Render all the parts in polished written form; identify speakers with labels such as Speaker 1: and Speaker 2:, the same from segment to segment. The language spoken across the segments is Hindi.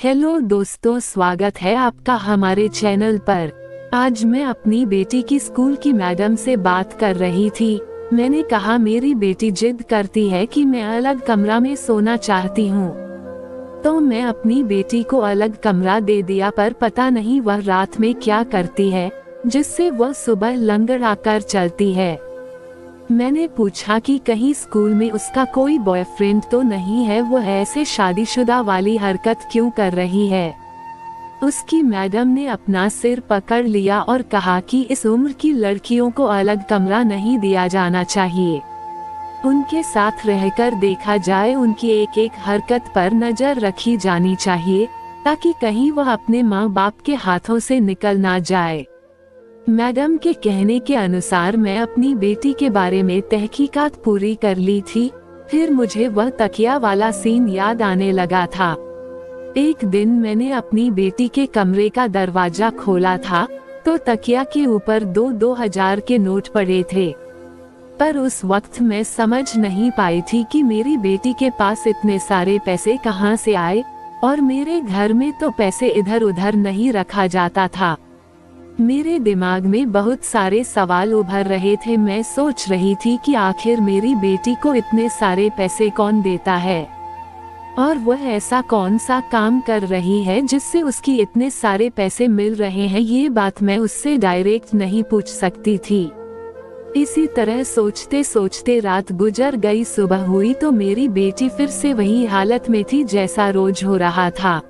Speaker 1: हेलो दोस्तों, स्वागत है आपका हमारे चैनल पर। आज मैं अपनी बेटी की स्कूल की मैडम से बात कर रही थी। मैंने कहा मेरी बेटी जिद करती है कि मैं अलग कमरा में सोना चाहती हूँ, तो मैं अपनी बेटी को अलग कमरा दे दिया, पर पता नहीं वह रात में क्या करती है जिससे वह सुबह लंगड़ा कर चलती है। मैंने पूछा कि कहीं स्कूल में उसका कोई बॉयफ्रेंड तो नहीं है, वो ऐसे शादीशुदा वाली हरकत क्यों कर रही है। उसकी मैडम ने अपना सिर पकड़ लिया और कहा कि इस उम्र की लड़कियों को अलग कमरा नहीं दिया जाना चाहिए, उनके साथ रहकर देखा जाए, उनकी एक एक हरकत पर नजर रखी जानी चाहिए ताकि कहीं वह अपने माँ बाप के हाथों से निकल ना जाए। मैडम के कहने के अनुसार मैं अपनी बेटी के बारे में तहकीकात पूरी कर ली थी। फिर मुझे वह तकिया वाला सीन याद आने लगा था। एक दिन मैंने अपनी बेटी के कमरे का दरवाजा खोला था तो तकिया के ऊपर 2-2000 के नोट पड़े थे, पर उस वक्त मैं समझ नहीं पाई थी कि मेरी बेटी के पास इतने सारे पैसे कहां से आए, और मेरे घर में तो पैसे इधर उधर नहीं रखा जाता था। मेरे दिमाग में बहुत सारे सवाल उभर रहे थे। मैं सोच रही थी कि आखिर मेरी बेटी को इतने सारे पैसे कौन देता है, और वह ऐसा कौन सा काम कर रही है जिससे उसकी इतने सारे पैसे मिल रहे हैं। ये बात मैं उससे डायरेक्ट नहीं पूछ सकती थी। इसी तरह सोचते सोचते रात गुजर गई। सुबह हुई तो मेरी बेटी फिर से वही हालत में थी जैसा रोज हो रहा था।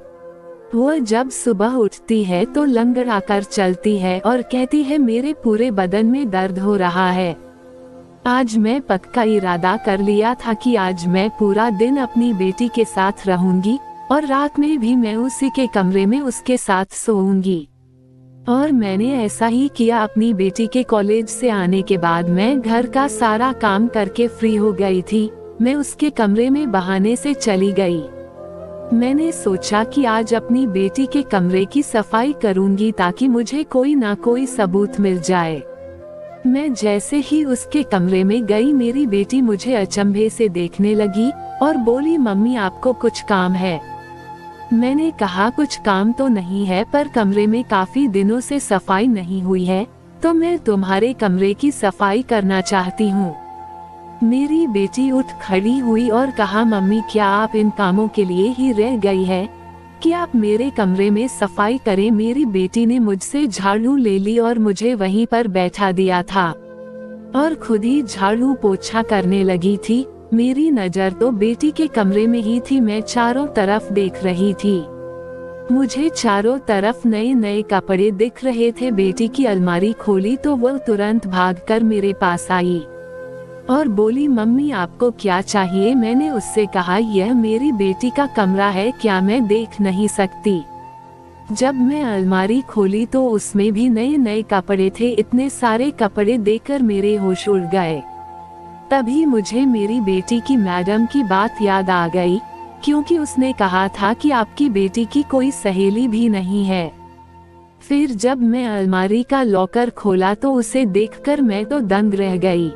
Speaker 1: वह जब सुबह उठती है तो लंगड़ा कर चलती है और कहती है मेरे पूरे बदन में दर्द हो रहा है। आज मैं पक्का इरादा कर लिया था कि आज मैं पूरा दिन अपनी बेटी के साथ रहूंगी और रात में भी मैं उसी के कमरे में उसके साथ सोऊंगी। और मैंने ऐसा ही किया। अपनी बेटी के कॉलेज से आने के बाद मैं घर का सारा काम करके फ्री हो गई थी। मैं उसके कमरे में बहाने से चली गई। मैंने सोचा कि आज अपनी बेटी के कमरे की सफाई करूंगी ताकि मुझे कोई ना कोई सबूत मिल जाए। मैं जैसे ही उसके कमरे में गई, मेरी बेटी मुझे अचंभे से देखने लगी और बोली, मम्मी आपको कुछ काम है? मैंने कहा कुछ काम तो नहीं है, पर कमरे में काफी दिनों से सफाई नहीं हुई है तो मैं तुम्हारे कमरे की सफाई करना चाहती हूँ। मेरी बेटी उठ खड़ी हुई और कहा, मम्मी क्या आप इन कामों के लिए ही रह गई है कि आप मेरे कमरे में सफाई करें। मेरी बेटी ने मुझसे झाड़ू ले ली और मुझे वहीं पर बैठा दिया था और खुद ही झाड़ू पोछा करने लगी थी। मेरी नजर तो बेटी के कमरे में ही थी। मैं चारों तरफ देख रही थी। मुझे चारों तरफ नए नए कपड़े दिख रहे थे। बेटी की अलमारी खोली तो वह तुरंत भागकर मेरे पास आई और बोली, मम्मी आपको क्या चाहिए? मैंने उससे कहा, यह मेरी बेटी का कमरा है, क्या मैं देख नहीं सकती? जब मैं अलमारी खोली तो उसमें भी नए नए कपड़े थे। इतने सारे कपड़े देखकर मेरे होश उड़ गए। तभी मुझे मेरी बेटी की मैडम की बात याद आ गई, क्योंकि उसने कहा था कि आपकी बेटी की कोई सहेली भी नहीं है। फिर जब मैं अलमारी का लॉकर खोला तो उसे देखकर मैं तो दंग रह गई।